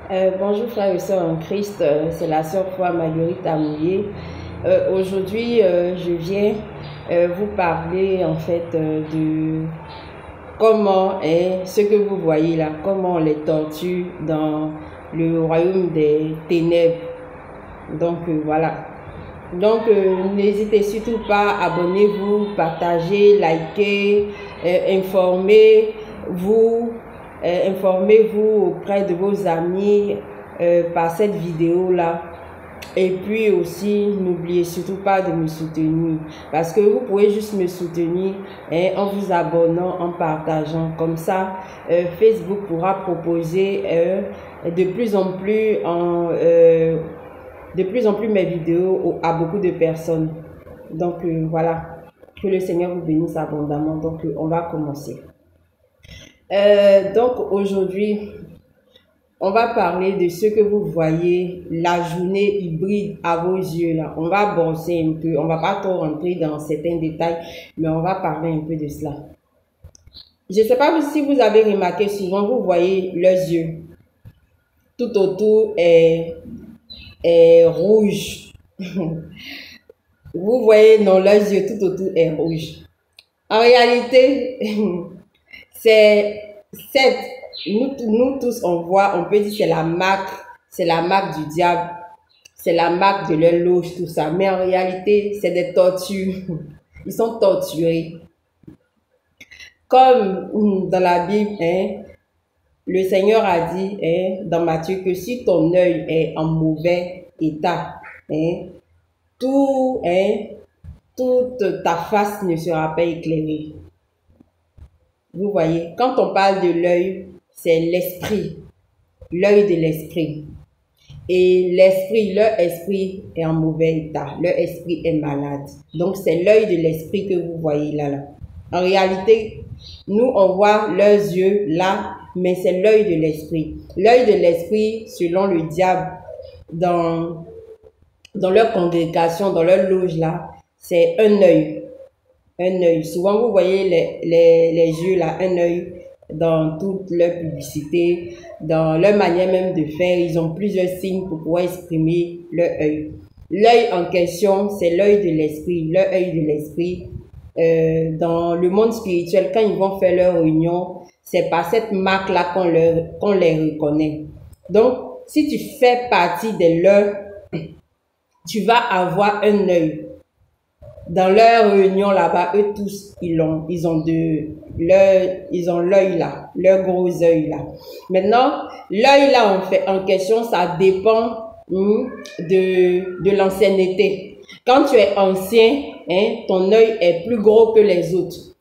Bonjour frères et sœurs en Christ, c'est la sœur foi Marguerite Amouillé. Aujourd'hui, je viens vous parler en fait de comment est ce que vous voyez là, comment on les torture dans le royaume des ténèbres. Donc voilà. Donc n'hésitez surtout pas, abonnez-vous, partagez, likez, informez-vous. Informez-vous auprès de vos amis par cette vidéo là, et puis aussi n'oubliez surtout pas de me soutenir, parce que vous pouvez juste me soutenir en vous abonnant, en partageant. Comme ça Facebook pourra proposer de plus en plus mes vidéos à beaucoup de personnes. Donc voilà, que le Seigneur vous bénisse abondamment. Donc on va commencer. Donc aujourd'hui, on va parler de ce que vous voyez, la journée hybride à vos yeux là. On va brosser un peu, on va pas trop rentrer dans certains détails, mais on va parler un peu de cela. Je ne sais pas si vous avez remarqué, souvent vous voyez leurs yeux. Tout autour est rouge. Vous voyez, non, leurs yeux tout autour est rouge. En réalité, nous tous on voit, on peut dire c'est la marque du diable, c'est la marque de leur loge, tout ça, mais en réalité c'est des tortures. Ils sont torturés, comme dans la Bible, le Seigneur a dit dans Matthieu que si ton œil est en mauvais état, toute ta face ne sera pas éclairée. Vous voyez, quand on parle de l'œil, c'est l'esprit, l'œil de l'esprit. Et l'esprit, leur esprit est en mauvais état, leur esprit est malade. Donc c'est l'œil de l'esprit que vous voyez là. En réalité, nous on voit leurs yeux là, mais c'est l'œil de l'esprit. L'œil de l'esprit, selon le diable, dans leur congrégation, dans leur loge là, c'est un œil. Un œil. Souvent, vous voyez les yeux là, un œil dans toute leur publicité, dans leur manière même de faire. Ils ont plusieurs signes pour pouvoir exprimer leur œil. L'œil en question, c'est l'œil de l'esprit. Leur œil de l'esprit, dans le monde spirituel, quand ils vont faire leur réunion, c'est par cette marque-là qu'on les reconnaît. Donc, si tu fais partie de leurs, tu vas avoir un œil. Dans leur réunion là-bas, eux tous, ils ont l'œil là, leur gros œil là. Maintenant, l'œil là en question, ça dépend de l'ancienneté. Quand tu es ancien, ton œil est plus gros que les autres.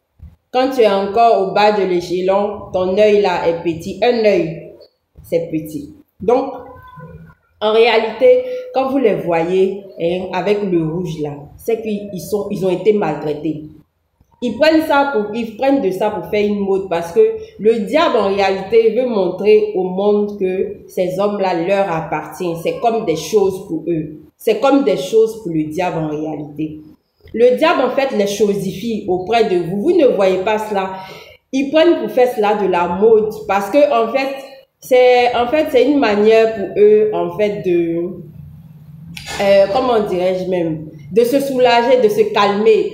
Quand tu es encore au bas de l'échelon, ton œil là est petit. Un œil, c'est petit. Donc, en réalité, quand vous les voyez avec le rouge là, c'est qu'ils ont été maltraités. Ils prennent de ça pour faire une mode, parce que le diable en réalité veut montrer au monde que ces hommes-là leur appartiennent. C'est comme des choses pour eux. C'est comme des choses pour le diable en réalité. Le diable en fait les chosifie auprès de vous. Vous ne voyez pas cela. Ils prennent pour faire cela de la mode, parce que en fait, c'est une manière pour eux en fait de comment dirais-je même, de se soulager, de se calmer,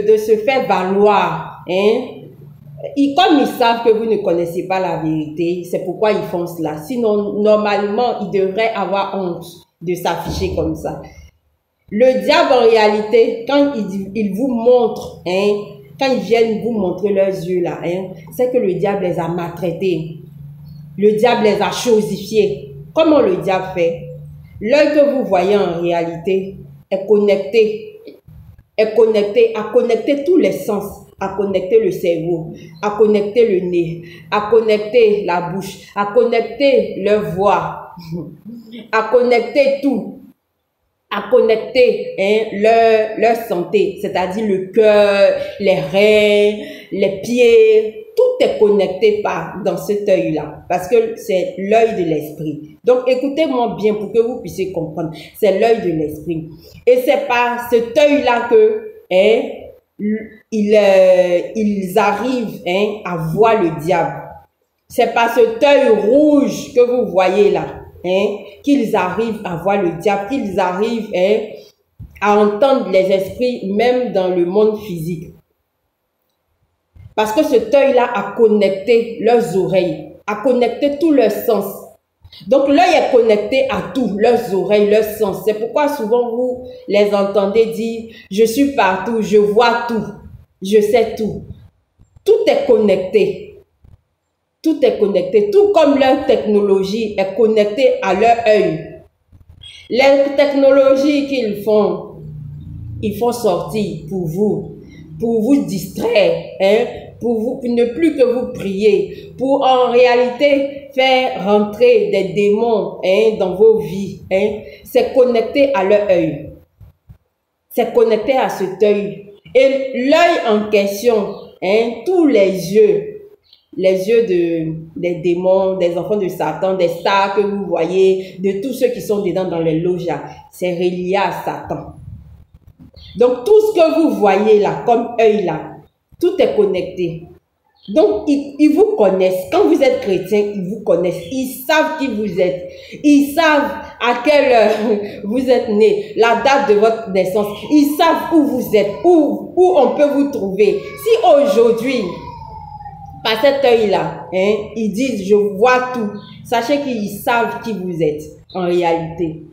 de se faire valoir, comme ils savent que vous ne connaissez pas la vérité, c'est pourquoi ils font cela. Sinon, normalement, ils devraient avoir honte de s'afficher comme ça. Le diable, en réalité, quand il vous montre, quand ils viennent vous montrer leurs yeux là, c'est que le diable les a maltraités. Le diable les a chosifiés. Comment le diable fait? L'œil que vous voyez en réalité est connecté à connecter tous les sens, à connecter le cerveau, à connecter le nez, à connecter la bouche, à connecter leur voix, à connecter tout, à connecter leur santé, c'est-à-dire le cœur, les reins, les pieds. Tout est connecté dans cet œil-là, parce que c'est l'œil de l'esprit. Donc, écoutez-moi bien pour que vous puissiez comprendre. C'est l'œil de l'esprit. Et c'est par cet œil-là que ils arrivent à voir le diable. C'est par cet œil rouge que vous voyez là, hein, qu'ils arrivent à voir le diable, qu'ils arrivent, hein, à entendre les esprits même dans le monde physique. Parce que cet œil-là a connecté leurs oreilles, a connecté tous leurs sens. Donc l'œil est connecté à tout, leurs oreilles, leurs sens. C'est pourquoi souvent vous les entendez dire « je suis partout, je vois tout, je sais tout ». Tout est connecté. Tout est connecté, tout comme leur technologie est connectée à leur œil. Les technologies qu'ils font, ils font sortir pour vous distraire, hein, pour ne plus que vous prier, pour en réalité faire rentrer des démons, hein, dans vos vies. Hein. C'est connecté à leur œil. C'est connecté à cet œil. Et l'œil en question, hein, tous les yeux des démons, des enfants de Satan, des stars que vous voyez, de tous ceux qui sont dedans dans les loges, c'est relié à Satan. Donc tout ce que vous voyez là, comme œil là, tout est connecté. Donc ils vous connaissent. Quand vous êtes chrétien, ils vous connaissent. Ils savent qui vous êtes. Ils savent à quelle heure vous êtes né, la date de votre naissance. Ils savent où vous êtes, où on peut vous trouver. Si aujourd'hui, par cet œil-là, hein, ils disent « je vois tout », sachez qu'ils savent qui vous êtes en réalité.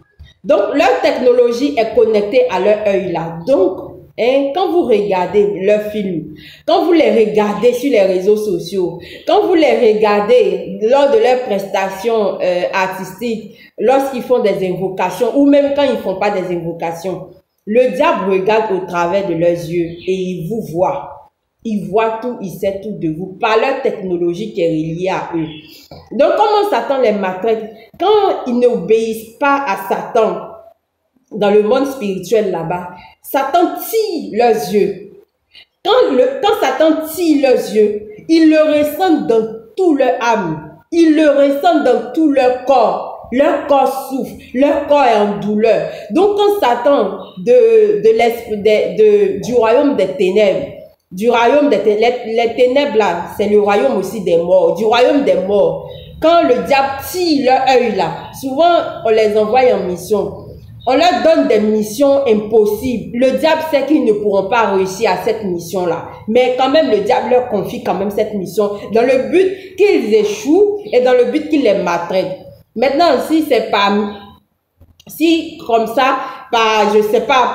Donc, leur technologie est connectée à leur œil-là. Donc, hein, quand vous regardez leurs films, quand vous les regardez sur les réseaux sociaux, quand vous les regardez lors de leurs prestations artistiques, lorsqu'ils font des invocations ou même quand ils ne font pas des invocations, le diable regarde au travers de leurs yeux et il vous voit. Il voit tout, il sait tout de vous, par leur technologie qui est reliée à eux. Donc, comment Satan les maltraite? Quand ils n'obéissent pas à Satan, dans le monde spirituel là-bas, Satan tire leurs yeux. Quand Satan tire leurs yeux, ils le ressentent dans tout leur âme. Ils le ressentent dans tout leur corps. Leur corps souffre, leur corps est en douleur. Donc, quand Satan du royaume des ténèbres, les ténèbres là, c'est le royaume aussi des morts, du royaume des morts. Quand le diable tire leur œil là, souvent on les envoie en mission. On leur donne des missions impossibles. Le diable sait qu'ils ne pourront pas réussir à cette mission-là. Mais quand même, le diable leur confie quand même cette mission dans le but qu'ils échouent et dans le but qu'ils les maltraitent. Maintenant, si c'est pas... Si comme ça, je sais pas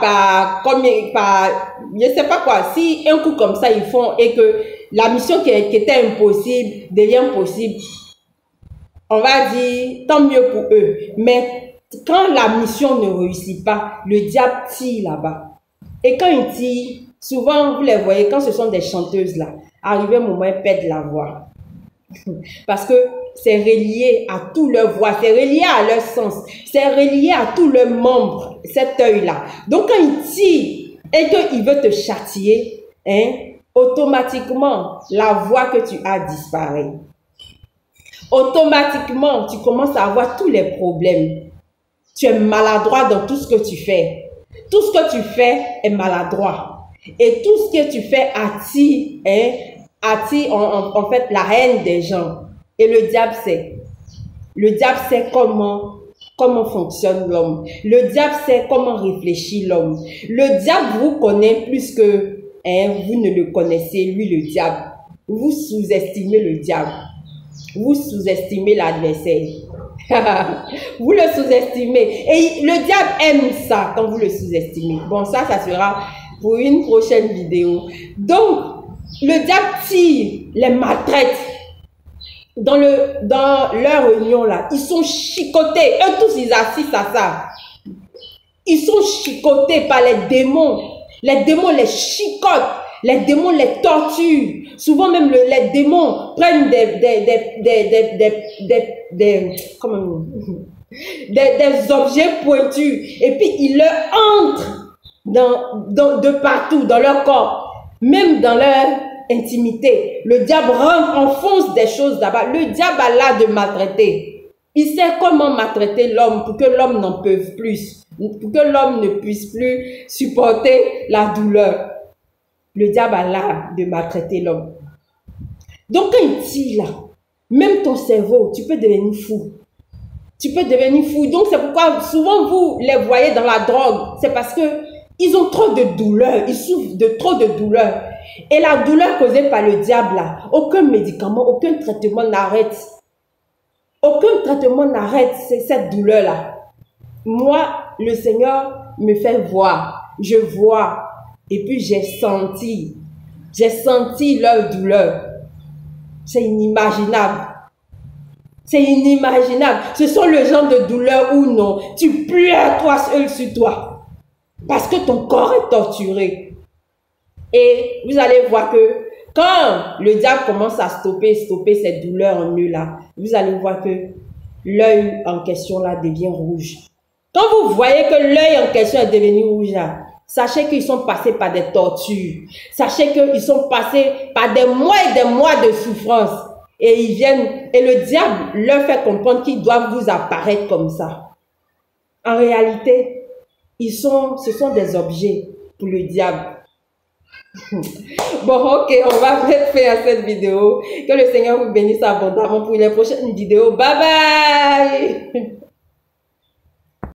quoi, si un coup comme ça ils font et que la mission qui était impossible devient possible, on va dire tant mieux pour eux. Mais quand la mission ne réussit pas, le diable tire là-bas. Et quand il tire, souvent vous les voyez, quand ce sont des chanteuses là, arrivé un moment, elles perdent la voix. Parce que c'est relié à tout leur voix, c'est relié à leur sens, c'est relié à tous leurs membres, cet œil-là. Donc quand il tire et qu'il veut te châtier, hein, automatiquement, la voix que tu as disparaît. Automatiquement, tu commences à avoir tous les problèmes. Tu es maladroit dans tout ce que tu fais. Tout ce que tu fais est maladroit. Et tout ce que tu fais attire, hein, en fait la haine des gens. Et le diable sait. Le diable sait comment fonctionne l'homme. Le diable sait comment réfléchit l'homme. Le diable vous connaît plus que vous ne le connaissez, lui le diable. Vous sous-estimez le diable. Vous sous-estimez l'adversaire. Vous le sous-estimez. Et le diable aime ça quand vous le sous-estimez. Bon, ça sera pour une prochaine vidéo. Donc, le diable tire, les maltraite. Dans leur réunion là, ils sont chicotés. Eux tous, ils assistent à ça. Ils sont chicotés par les démons. Les démons les chicotent. Les démons les torturent. Souvent même les démons prennent des objets pointus et puis ils leur entrent de partout dans leur corps, même dans leur intimité. Le diable enfonce des choses là-bas. Le diable a l'art de maltraiter. Il sait comment maltraiter l'homme pour que l'homme n'en peut plus, pour que l'homme ne puisse plus supporter la douleur. Le diable a l'art de maltraiter l'homme. Donc quand il tire là, même ton cerveau, tu peux devenir fou. Tu peux devenir fou. Donc, c'est pourquoi souvent vous les voyez dans la drogue. C'est parce que ils ont trop de douleur. Ils souffrent de trop de douleur. Et la douleur causée par le diable, là, aucun médicament, aucun traitement n'arrête. Aucun traitement n'arrête cette douleur-là. Moi, le Seigneur me fait voir. Je vois. Et puis, j'ai senti leur douleur. C'est inimaginable. C'est inimaginable. Ce sont le genre de douleur où non, tu pleures toi seul sur toi. Parce que ton corps est torturé. Et vous allez voir que quand le diable commence à stopper cette douleur en eux là, vous allez voir que l'œil en question là devient rouge. Quand vous voyez que l'œil en question est devenu rouge là, sachez qu'ils sont passés par des tortures. Sachez qu'ils sont passés par des mois et des mois de souffrance. Et ils viennent, et le diable leur fait comprendre qu'ils doivent vous apparaître comme ça. En réalité, ce sont des objets pour le diable. Bon, ok, on va mettre fin à cette vidéo. Que le Seigneur vous bénisse abondamment pour les prochaines vidéos. Bye bye!